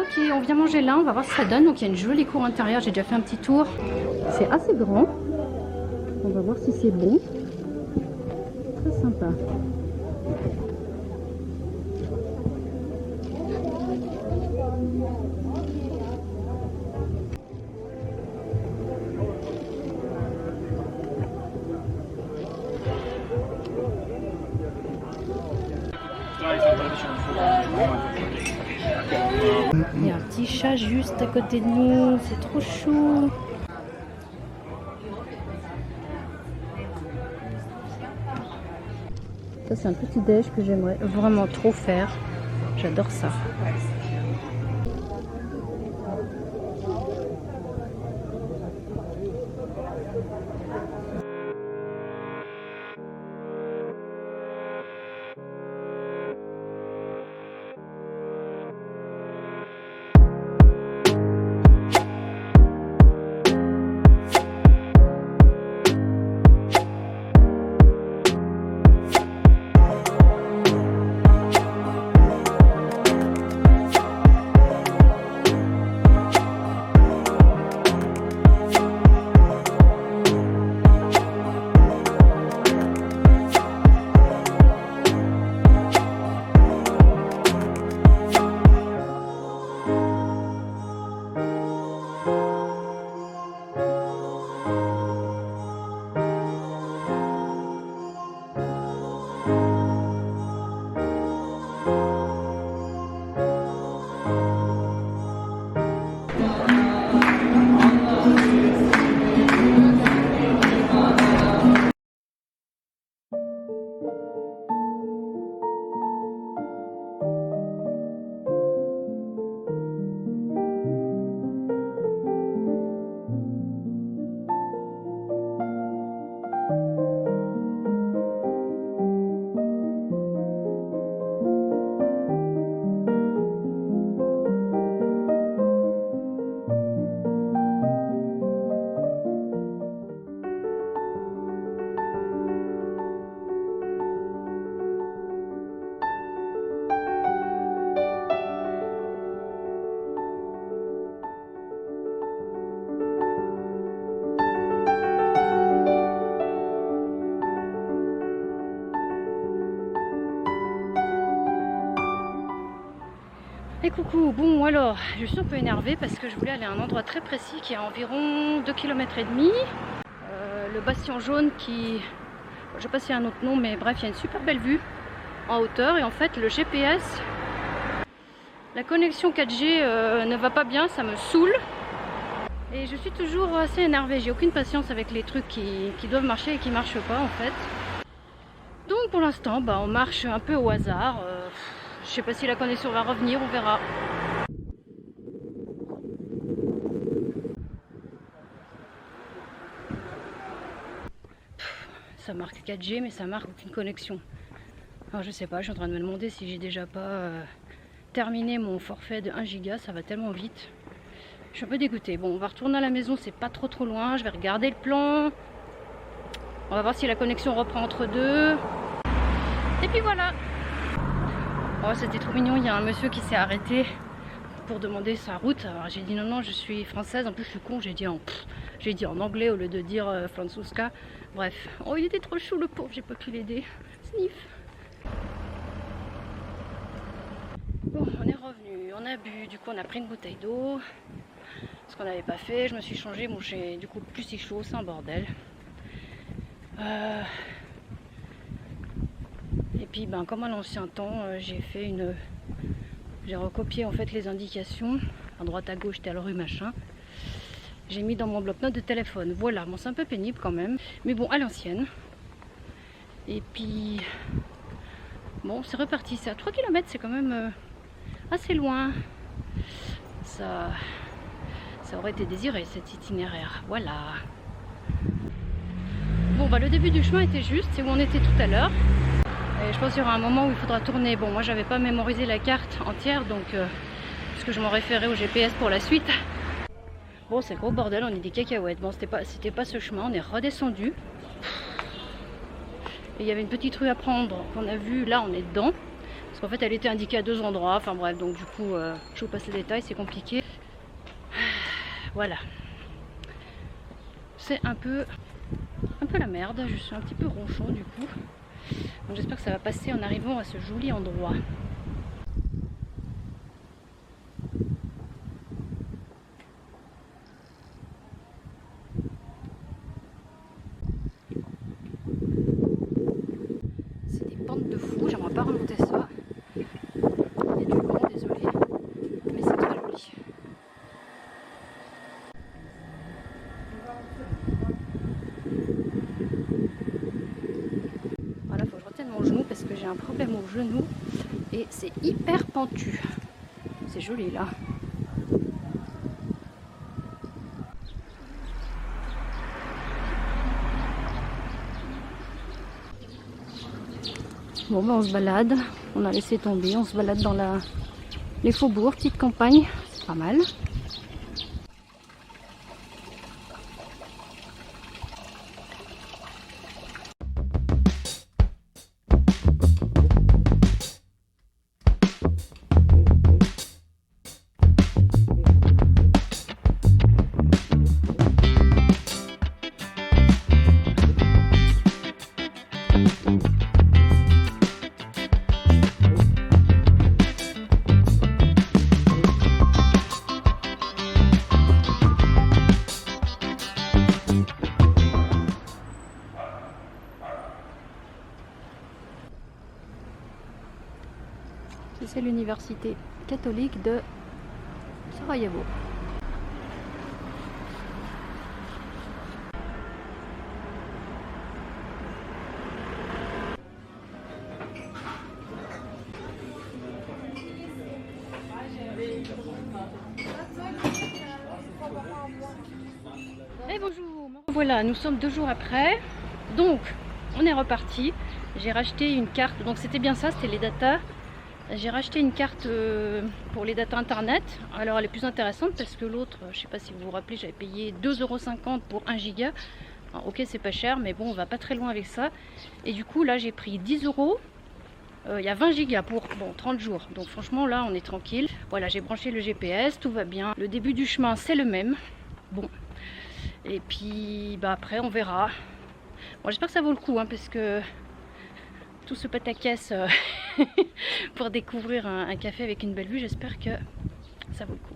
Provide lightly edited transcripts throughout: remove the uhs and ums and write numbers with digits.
Ok, on vient manger là, on va voir ce que ça donne. Donc il y a une jolie cour intérieure, j'ai déjà fait un petit tour. C'est assez grand. On va voir si c'est bon. Très sympa. Il y a un petit chat juste à côté de nous, c'est trop chou. Ça c'est un petit déj que j'aimerais vraiment trop faire. J'adore ça. Et coucou, bon alors, je suis un peu énervée parce que je voulais aller à un endroit très précis qui est à environ 2,5 km. Le bastion jaune qui, je sais pas s'il y a un autre nom, mais bref, il y a une super belle vue en hauteur et en fait le GPS, la connexion 4G ne va pas bien, ça me saoule. Et je suis toujours assez énervée, j'ai aucune patience avec les trucs qui doivent marcher et qui marchent pas en fait. Donc pour l'instant, bah, on marche un peu au hasard. Je sais pas si la connexion va revenir, on verra. Ça marque 4G mais ça marque aucune connexion. Alors je sais pas, je suis en train de me demander si j'ai déjà pas terminé mon forfait de 1 giga, ça va tellement vite. Je suis un peu dégoûtée. Bon, on va retourner à la maison, c'est pas trop loin, je vais regarder le plan. On va voir si la connexion reprend entre deux. Et puis voilà. Oh, c'était trop mignon, il y a un monsieur qui s'est arrêté pour demander sa route. Alors j'ai dit non, je suis française, en plus je suis con, j'ai dit en anglais au lieu de dire Franzuska. Bref, oh il était trop chou le pauvre, j'ai pas pu l'aider. Sniff. Bon, on est revenu, on a bu, du coup on a pris une bouteille d'eau. Ce qu'on n'avait pas fait, je me suis changée, bon j'ai du coup plus si chaud, c'est un bordel. Et puis ben, comme à l'ancien temps, j'ai recopié en fait les indications à droite à gauche, telle rue machin. J'ai mis dans mon bloc-notes de téléphone. Voilà, bon c'est un peu pénible quand même, mais bon à l'ancienne. Et puis bon c'est reparti, c'est à 3 km, c'est quand même assez loin. Ça aurait été désiré cet itinéraire, voilà. Bon bah le début du chemin était juste, c'est où on était tout à l'heure. Et je pense qu'il y aura un moment où il faudra tourner. Bon, moi j'avais pas mémorisé la carte entière, donc parce que je m'en référais au GPS pour la suite. Bon, c'est gros bordel, on est des cacahuètes. Bon, c'était pas ce chemin, on est redescendu. Et il y avait une petite rue à prendre qu'on a vue, là on est dedans. Parce qu'en fait elle était indiquée à 2 endroits, enfin bref, donc du coup je vous passe les détails, c'est compliqué. Voilà. C'est un peu la merde, je suis un petit peu ronchon du coup. Donc j'espère que ça va passer en arrivant à ce joli endroit. C'est des pentes de fou, j'aimerais pas remonter ça. Il y a du vent, désolé, mais c'est très joli. Voilà, faut que je retienne mon genou parce que j'ai un problème au genou et c'est hyper pentu. C'est joli là. Bon ben on se balade, on a laissé tomber, on se balade dans les faubourgs, petite campagne, c'est pas mal. C'est l'université catholique de Sarajevo. Et bonjour, voilà, nous sommes 2 jours après, donc on est reparti. J'ai racheté une carte, donc c'était bien ça, c'était les datas. J'ai racheté une carte pour les datas internet. Alors elle est plus intéressante parce que l'autre, je sais pas si vous vous rappelez, j'avais payé 2,50 € pour 1 giga. Alors, ok, c'est pas cher, mais bon, on va pas très loin avec ça. Et du coup, là, j'ai pris 10 €. Il y a 20 gigas pour 30 jours. Donc franchement, là, on est tranquille. Voilà, j'ai branché le GPS, tout va bien. Le début du chemin, c'est le même. Bon. Et puis, bah après, on verra. Bon, j'espère que ça vaut le coup, hein, parce que tout ce pataquès pour découvrir un café avec une belle vue, j'espère que ça vaut le coup.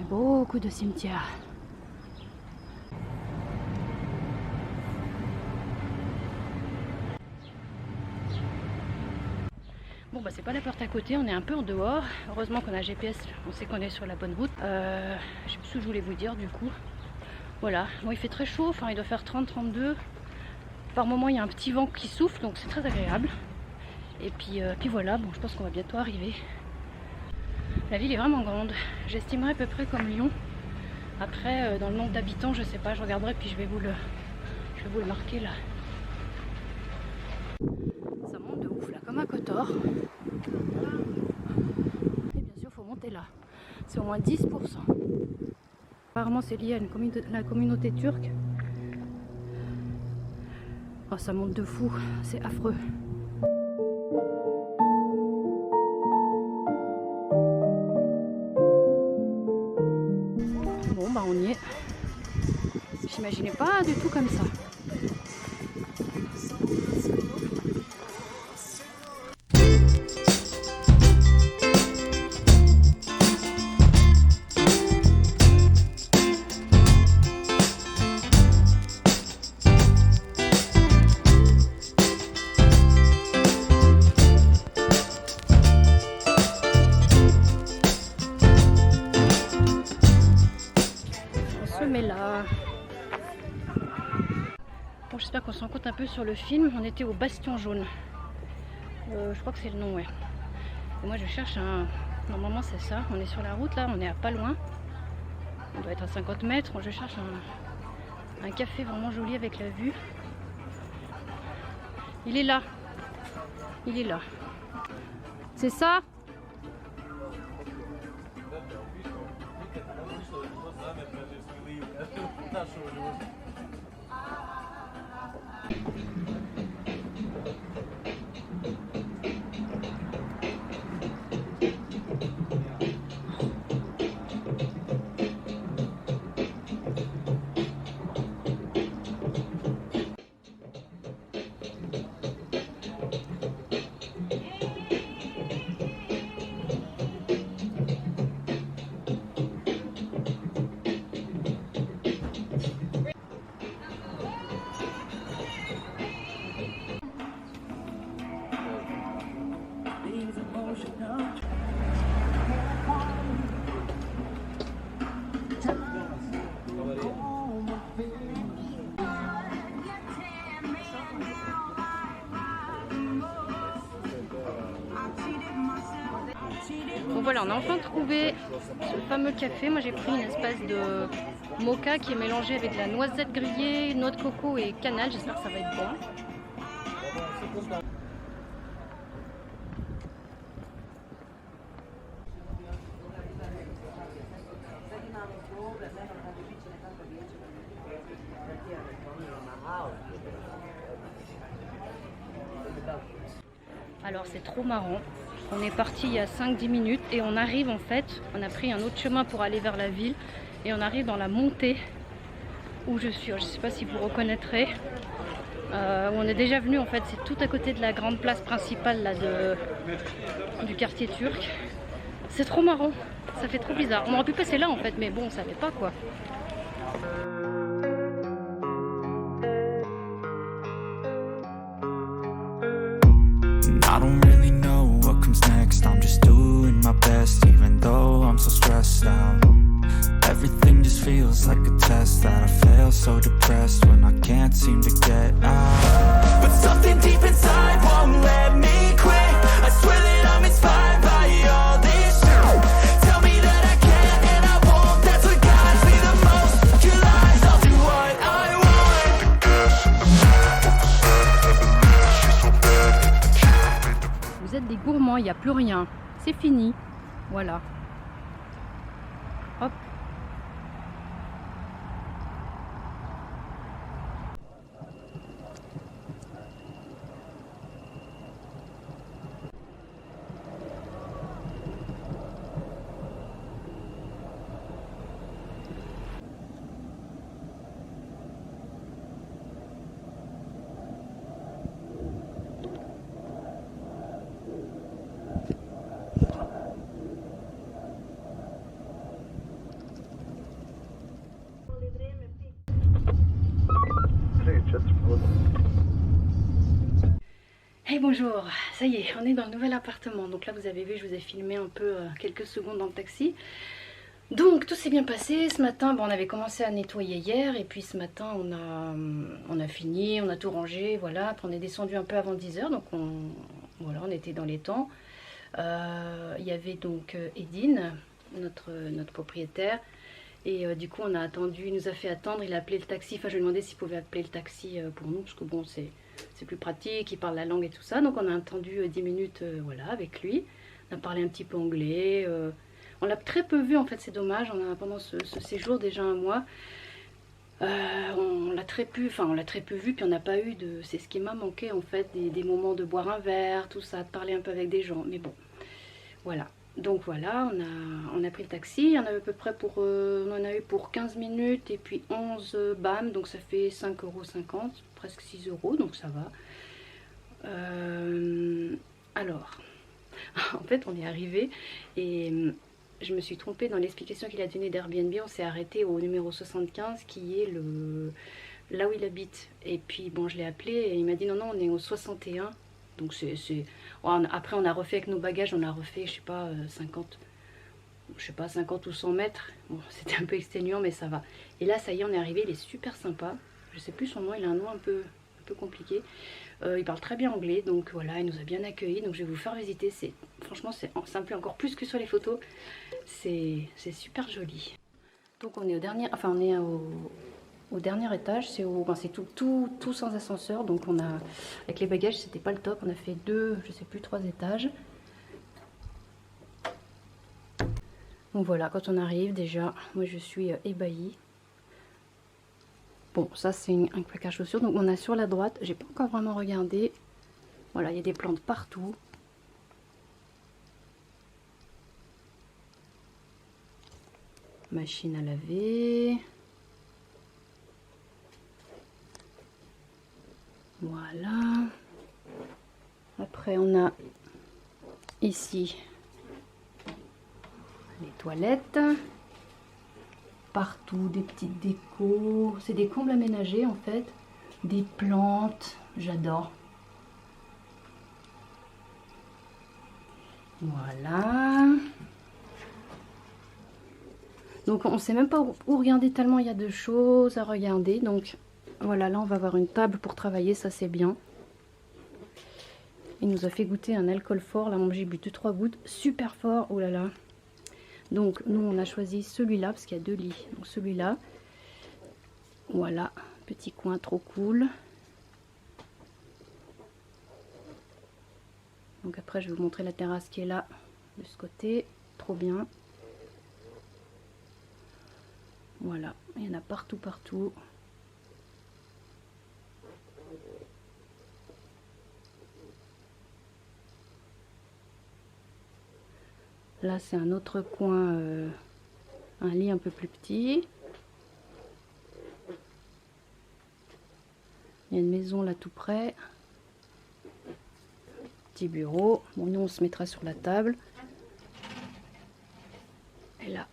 Beaucoup de cimetières. Bon bah c'est pas la porte à côté, on est un peu en dehors. Heureusement qu'on a un GPS, on sait qu'on est sur la bonne route. Je sais plus ce que je voulais vous dire du coup. Voilà, bon il fait très chaud, enfin il doit faire 30-32. Par moment il y a un petit vent qui souffle, donc c'est très agréable. Et puis voilà, bon je pense qu'on va bientôt arriver. La ville est vraiment grande, j'estimerais à peu près comme Lyon. Après, dans le nombre d'habitants, je sais pas, je regarderai puis je vais vous le marquer là. Ça monte de ouf là, comme un Kotor. Et bien sûr, il faut monter là. C'est au moins 10%. Apparemment, c'est lié à la communauté turque. Oh, ça monte de fou, c'est affreux. Bon bah on y est. J'imaginais pas du tout comme ça. On se met là. Bon, j'espère qu'on se rend compte un peu sur le film. On était au Bastion Jaune. Je crois que c'est le nom, ouais. Et moi je cherche un... Normalement c'est ça. On est sur la route là, on est à pas loin. On doit être à 50 mètres. Je cherche un café vraiment joli avec la vue. Il est là. Il est là. C'est ça? Bon voilà, on a enfin trouvé ce fameux café. Moi j'ai pris une espèce de mocha qui est mélangé avec de la noisette grillée, noix de coco et cannelle. J'espère que ça va être bon. Alors c'est trop marrant. On est parti il y a 5-10 minutes et on arrive en fait, on a pris un autre chemin pour aller vers la ville et on arrive dans la montée où je suis. Je ne sais pas si vous reconnaîtrez. On est déjà venu en fait, c'est tout à côté de la grande place principale là, du quartier turc. C'est trop marrant, ça fait trop bizarre. On aurait pu passer là en fait, mais bon, ça fait pas quoi. I don't really know what comes next. I'm just doing my best, even though I'm so stressed out. Everything just feels like a test that I fail, so depressed when I can't seem to get out. But something deep inside won't let me quit. I swear that I'm inspired by all this shit. Tell me that I can and I won't. That's what guides me the most. Your lies, I'll do what I want. Vous êtes des gourmands, il n'y a plus rien. C'est fini. Voilà. Hop. Hey bonjour, ça y est, on est dans le nouvel appartement. Donc là vous avez vu, je vous ai filmé un peu quelques secondes dans le taxi. Donc tout s'est bien passé. Ce matin, bon, on avait commencé à nettoyer hier. Et puis ce matin on a fini, on a tout rangé. Voilà, après on est descendu un peu avant 10 h. Donc voilà, on était dans les temps. Il y avait donc Edine, notre propriétaire. Et du coup on a attendu, il nous a fait attendre, il a appelé le taxi. Enfin je lui ai demandé s'il pouvait appeler le taxi pour nous. Parce que bon c'est plus pratique, il parle la langue et tout ça. Donc on a attendu 10 minutes voilà, avec lui. On a parlé un petit peu anglais. On l'a très peu vu en fait, c'est dommage. Pendant ce séjour déjà un mois, on l'a très peu vu, puis on n'a pas eu de... C'est ce qui m'a manqué en fait, des moments de boire un verre, tout ça, de parler un peu avec des gens. Mais bon, voilà. Donc voilà, on a pris le taxi, il y en avait à peu près pour... on en a eu pour 15 minutes et puis 11 bam, donc ça fait 5,50 €, presque 6 €, donc ça va. Alors, en fait on est arrivé et je me suis trompée dans l'explication qu'il a donnée d'Airbnb. On s'est arrêté au numéro 75 qui est là où il habite. Et puis bon, je l'ai appelé et il m'a dit non, on est au 61. Donc après on a refait avec nos bagages, on a refait je sais pas 50 ou 100 mètres. Bon, c'était un peu exténuant mais ça va. Et là ça y est, on est arrivé, il est super sympa. je sais plus son nom, il a un nom un peu compliqué. Il parle très bien anglais, donc voilà, il nous a bien accueillis, donc je vais vous faire visiter. Franchement, ça me plaît encore plus que sur les photos. C'est super joli. Donc on est au dernier, enfin on est au dernier étage, c'est tout sans ascenseur, donc on a, avec les bagages c'était pas le top, on a fait 2, je sais plus, 3 étages. Donc voilà, quand on arrive déjà, moi je suis ébahie. Bon, ça c'est un placard chaussures, donc on a sur la droite, j'ai pas encore vraiment regardé, voilà, il y a des plantes partout. Machine à laver. Voilà. Après on a ici les toilettes. Partout des petites décos. C'est des combles aménagés en fait. Des plantes. J'adore. Voilà. Donc on sait même pas où regarder tellement il y a de choses à regarder. Donc voilà, là on va avoir une table pour travailler, ça c'est bien. Il nous a fait goûter un alcool fort, là j'ai bu 2-3 gouttes, super fort, oh là là. Donc nous on a choisi celui-là parce qu'il y a 2 lits. Donc celui-là, voilà, petit coin trop cool. Donc après je vais vous montrer la terrasse qui est là, de ce côté, trop bien. Voilà, il y en a partout, partout. Là, c'est un autre coin, un lit un peu plus petit. Il y a une maison là tout près. Petit bureau. Bon, nous, on se mettra sur la table. Et là,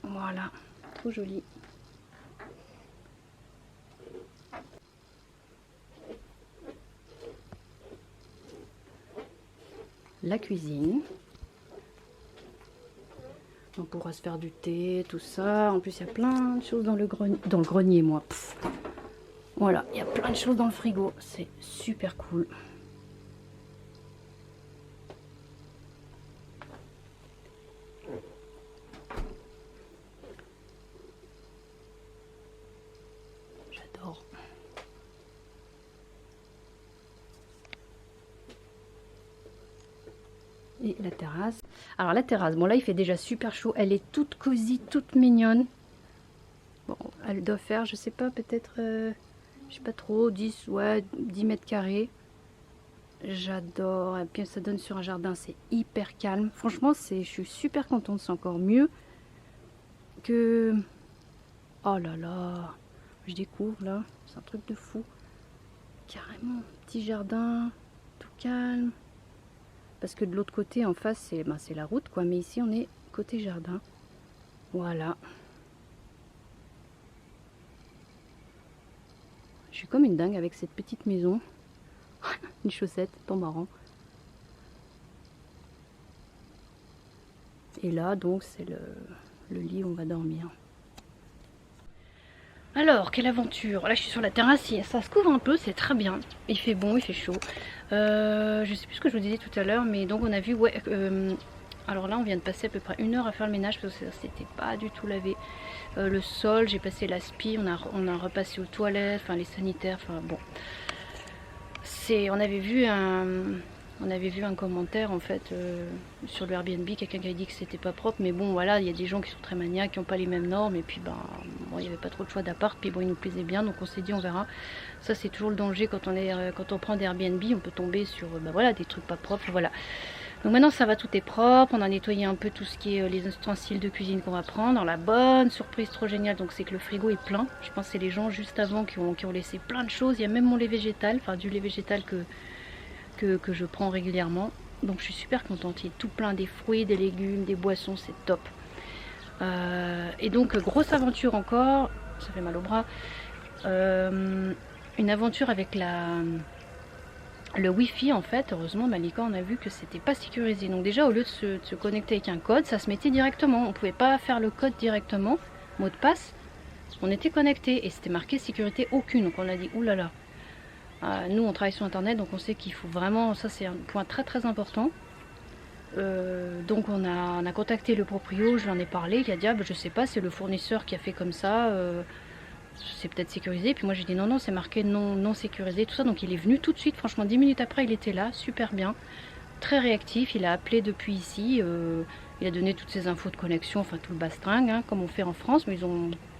voilà. Trop joli. La cuisine. On pourra se faire du thé, tout ça. En plus, il y a plein de choses dans le grenier, moi. Pff. Voilà, il y a plein de choses dans le frigo. C'est super cool. J'adore. Et la terrasse. Alors la terrasse, bon là il fait déjà super chaud. Elle est toute cosy, toute mignonne. Bon, elle doit faire, je sais pas, peut-être, je sais pas trop, 10 mètres carrés. J'adore. Et puis ça donne sur un jardin, c'est hyper calme. Franchement, je suis super contente, c'est encore mieux que... Oh là là, je découvre là, c'est un truc de fou. Carrément, petit jardin, tout calme. Parce que de l'autre côté, en face, c'est la route, quoi. Mais ici, on est côté jardin. Voilà. Je suis comme une dingue avec cette petite maison. Une chaussette, tant marrant. Et là, donc, c'est le lit où on va dormir. Alors, quelle aventure! Là, je suis sur la terrasse, ça se couvre un peu, c'est très bien. Il fait bon, il fait chaud. Je sais plus ce que je vous disais tout à l'heure, mais donc on a vu, ouais, alors là, on vient de passer à peu près 1 heure à faire le ménage parce que c'était pas du tout lavé. Le sol, j'ai passé l'aspi, on a repassé aux toilettes, enfin les sanitaires, enfin bon. On avait vu un commentaire en fait sur le Airbnb, quelqu'un qui a dit que c'était pas propre, mais bon voilà, il y a des gens qui sont très maniaques, qui n'ont pas les mêmes normes, et puis ben bon, il n'y avait pas trop de choix d'appart, puis bon il nous plaisait bien, donc on s'est dit on verra. Ça c'est toujours le danger quand on prend des Airbnb, on peut tomber sur ben, voilà, des trucs pas propres, voilà. Donc maintenant ça va, tout est propre, on a nettoyé un peu tout ce qui est les ustensiles de cuisine qu'on va prendre. Alors la bonne surprise trop géniale, donc c'est que le frigo est plein. Je pense que c'est les gens juste avant qui ont laissé plein de choses. Il y a même mon lait végétal, enfin du lait végétal que je prends régulièrement. Donc je suis super contente, il est tout plein, des fruits, des légumes, des boissons, c'est top. Et donc grosse aventure encore, ça fait mal au bras. Une aventure avec le wifi en fait. Heureusement Malika, on a vu que c'était pas sécurisé, donc déjà au lieu de se connecter avec un code, ça se mettait directement, on pouvait pas faire le code directement, mot de passe, On était connectés et c'était marqué sécurité aucune. Donc on a dit oulala. Nous on travaille sur internet donc on sait qu'il faut vraiment, ça c'est un point très très important. Donc on a contacté le proprio, je lui en ai parlé, il a dit ah, bah, je sais pas, c'est le fournisseur qui a fait comme ça, c'est peut-être sécurisé. Puis moi j'ai dit non c'est marqué non sécurisé, tout ça. Donc il est venu tout de suite, franchement 10 minutes après il était là, super bien, très réactif, il a appelé depuis ici, il a donné toutes ses infos de connexion, enfin tout le bastringue, hein, comme on fait en France, mais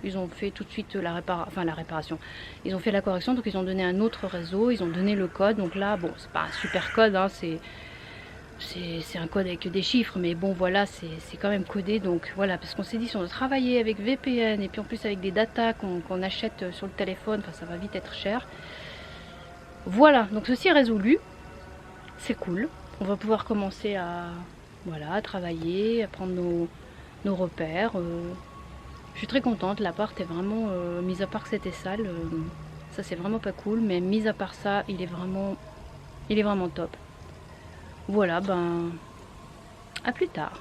ils ont fait tout de suite la réparation. Ils ont fait la correction, donc ils ont donné un autre réseau, ils ont donné le code. Donc là, bon, c'est pas un super code, hein, c'est un code avec des chiffres, mais bon voilà, c'est quand même codé. Donc voilà, parce qu'on s'est dit si on doit travailler avec VPN et puis en plus avec des datas qu'on achète sur le téléphone, enfin ça va vite être cher. Voilà, donc ceci est résolu, c'est cool. On va pouvoir commencer à travailler, à prendre nos repères. Je suis très contente, l'appart est vraiment, mis à part que c'était sale, ça c'est vraiment pas cool, mais mis à part ça, il est vraiment top. Voilà, ben, à plus tard.